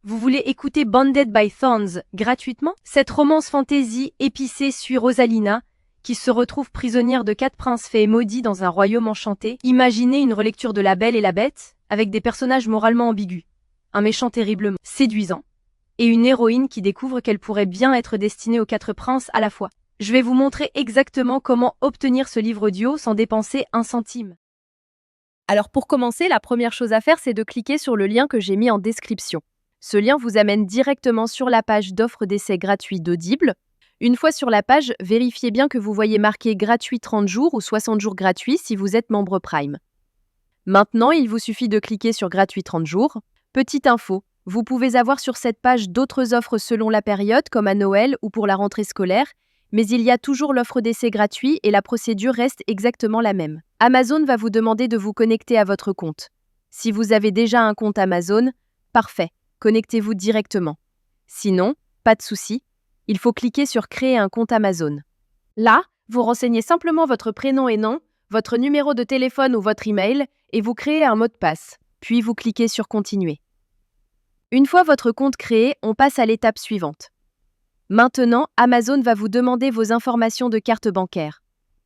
Vous voulez écouter Bounded by Thorns gratuitement? Cette romance fantasy épicée suit Rosalina, qui se retrouve prisonnière de 4 princes fées et maudits dans un royaume enchanté. Imaginez une relecture de La Belle et la Bête, avec des personnages moralement ambigus, un méchant terriblement séduisant, et une héroïne qui découvre qu'elle pourrait bien être destinée aux 4 princes à la fois. Je vais vous montrer exactement comment obtenir ce livre audio sans dépenser un centime. Alors pour commencer, la première chose à faire, c'est de cliquer sur le lien que j'ai mis en description. Ce lien vous amène directement sur la page d'offre d'essai gratuit d'Audible. Une fois sur la page, vérifiez bien que vous voyez marqué gratuit 30 jours ou 60 jours gratuits si vous êtes membre Prime. Maintenant, il vous suffit de cliquer sur gratuit 30 jours. Petite info, vous pouvez avoir sur cette page d'autres offres selon la période, comme à Noël ou pour la rentrée scolaire, mais il y a toujours l'offre d'essai gratuit et la procédure reste exactement la même. Amazon va vous demander de vous connecter à votre compte. Si vous avez déjà un compte Amazon, parfait, connectez-vous directement. Sinon, pas de souci, il faut cliquer sur Créer un compte Amazon. Là, vous renseignez simplement votre prénom et nom, votre numéro de téléphone ou votre email et vous créez un mot de passe. Puis vous cliquez sur Continuer. Une fois votre compte créé, on passe à l'étape suivante. Maintenant, Amazon va vous demander vos informations de carte bancaire.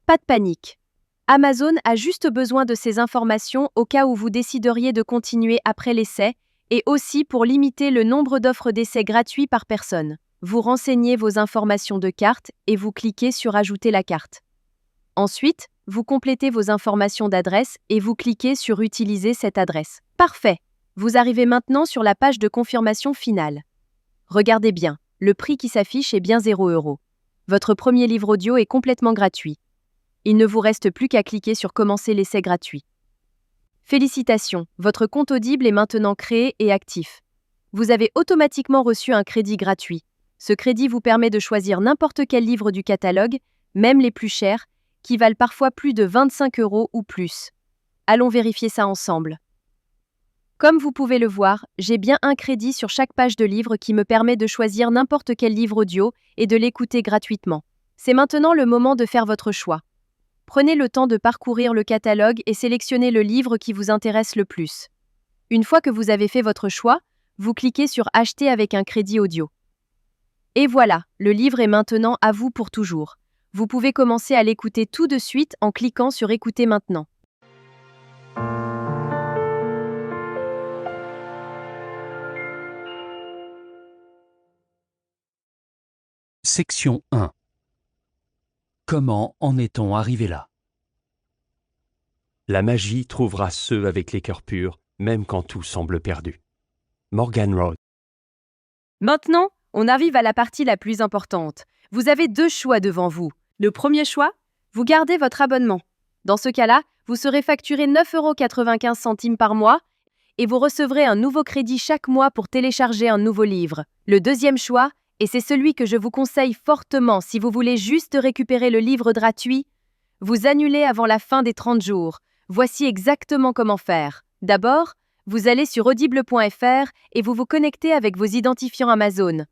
Pas de panique. Amazon a juste besoin de ces informations au cas où vous décideriez de continuer après l'essai et aussi pour limiter le nombre d'offres d'essai gratuits par personne. Vous renseignez vos informations de carte et vous cliquez sur Ajouter la carte. Ensuite, vous complétez vos informations d'adresse et vous cliquez sur Utiliser cette adresse. Parfait. Vous arrivez maintenant sur la page de confirmation finale. Regardez bien, le prix qui s'affiche est bien 0 €. Votre premier livre audio est complètement gratuit. Il ne vous reste plus qu'à cliquer sur Commencer l'essai gratuit. Félicitations, votre compte Audible est maintenant créé et actif. Vous avez automatiquement reçu un crédit gratuit. Ce crédit vous permet de choisir n'importe quel livre du catalogue, même les plus chers, qui valent parfois plus de 25 € ou plus. Allons vérifier ça ensemble. Comme vous pouvez le voir, j'ai bien un crédit sur chaque page de livre qui me permet de choisir n'importe quel livre audio et de l'écouter gratuitement. C'est maintenant le moment de faire votre choix. Prenez le temps de parcourir le catalogue et sélectionnez le livre qui vous intéresse le plus. Une fois que vous avez fait votre choix, vous cliquez sur Acheter avec un crédit audio. Et voilà, le livre est maintenant à vous pour toujours. Vous pouvez commencer à l'écouter tout de suite en cliquant sur Écouter maintenant. Section 1. Comment en est-on arrivé là? La magie trouvera ceux avec les cœurs purs, même quand tout semble perdu. Morgan Road. Maintenant, on arrive à la partie la plus importante. Vous avez 2 choix devant vous. Le premier choix, vous gardez votre abonnement. Dans ce cas-là, vous serez facturé 9,95 € par mois et vous recevrez un nouveau crédit chaque mois pour télécharger un nouveau livre. Le deuxième choix, et c'est celui que je vous conseille fortement si vous voulez juste récupérer le livre gratuit, vous annulez avant la fin des 30 jours. Voici exactement comment faire. D'abord, vous allez sur audible.fr et vous vous connectez avec vos identifiants Amazon.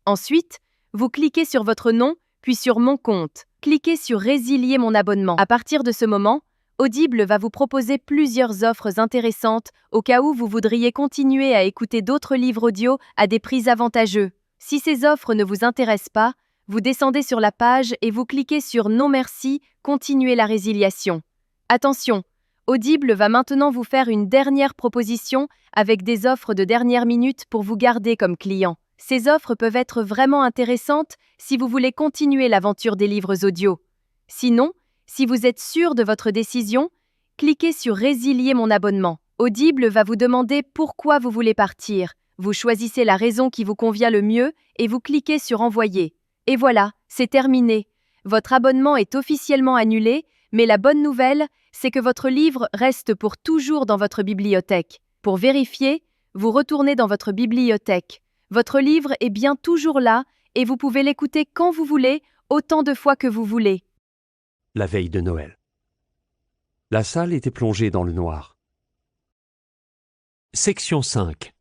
Ensuite, vous cliquez sur votre nom, puis sur Mon compte. Cliquez sur Résilier mon abonnement. À partir de ce moment, Audible va vous proposer plusieurs offres intéressantes au cas où vous voudriez continuer à écouter d'autres livres audio à des prix avantageux. Si ces offres ne vous intéressent pas, vous descendez sur la page et vous cliquez sur Non merci, continuer la résiliation. Attention, Audible va maintenant vous faire une dernière proposition avec des offres de dernière minute pour vous garder comme client. Ces offres peuvent être vraiment intéressantes si vous voulez continuer l'aventure des livres audio. Sinon, si vous êtes sûr de votre décision, cliquez sur Résilier mon abonnement. Audible va vous demander pourquoi vous voulez partir. Vous choisissez la raison qui vous convient le mieux et vous cliquez sur Envoyer. Et voilà, c'est terminé. Votre abonnement est officiellement annulé, mais la bonne nouvelle, c'est que votre livre reste pour toujours dans votre bibliothèque. Pour vérifier, vous retournez dans votre bibliothèque. Votre livre est bien toujours là et vous pouvez l'écouter quand vous voulez, autant de fois que vous voulez. La veille de Noël. La salle était plongée dans le noir. Section 5.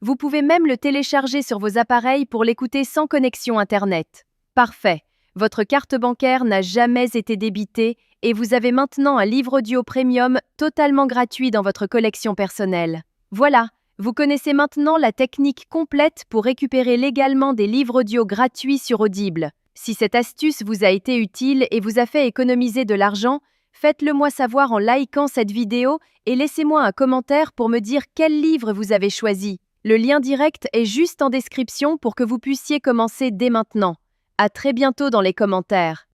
Vous pouvez même le télécharger sur vos appareils pour l'écouter sans connexion Internet. Parfait. Votre carte bancaire n'a jamais été débitée et vous avez maintenant un livre audio premium totalement gratuit dans votre collection personnelle. Voilà, Vous connaissez maintenant la technique complète pour récupérer légalement des livres audio gratuits sur Audible. Si cette astuce vous a été utile et vous a fait économiser de l'argent, faites-le moi savoir en likant cette vidéo et laissez-moi un commentaire pour me dire quel livre vous avez choisi. Le lien direct est juste en description pour que vous puissiez commencer dès maintenant. À très bientôt dans les commentaires.